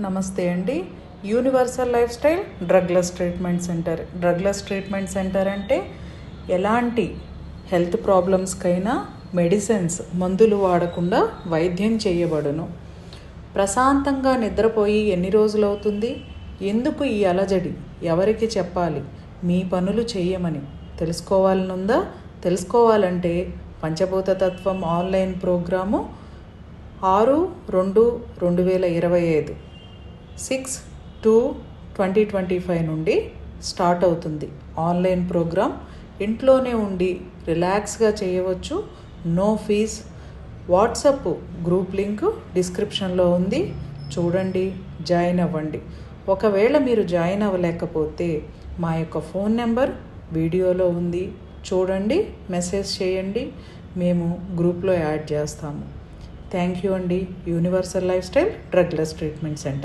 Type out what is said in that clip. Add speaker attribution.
Speaker 1: నమస్తే అండి. Universal life style drugless treatment centre అంటే ఎలాంటి హెల్త్ ప్రాబ్లమ్స్కైనా మెడిసిన్స్ మందులు వాడకుండా వైద్యం చేయబడును. ప్రశాంతంగా నిద్రపోయి ఎన్ని రోజులు అవుతుంది? ఎందుకు ఈ అలజడి? ఎవరికి చెప్పాలి? మీ పనులు చేయమని తెలుసుకోవాలనుందా? తెలుసుకోవాలంటే పంచభూత తత్వం ఆన్లైన్ ప్రోగ్రాము 6/2/2025 6/2/2025 నుండి స్టార్ట్ అవుతుంది. ఆన్లైన్ ప్రోగ్రామ్ ఇంట్లోనే ఉండి రిలాక్స్గా చేయవచ్చు. No fees. WhatsApp group link డిస్క్రిప్షన్లో ఉంది, చూడండి, జాయిన్ అవ్వండి. ఒకవేళ మీరు జాయిన్ అవ్వలేకపోతే మా యొక్క ఫోన్ నెంబర్ వీడియోలో ఉంది, చూడండి, మెసేజ్ చేయండి, మేము గ్రూప్లో యాడ్ చేస్తాము. థ్యాంక్ యూ అండి. Universal life style drugless treatment centre.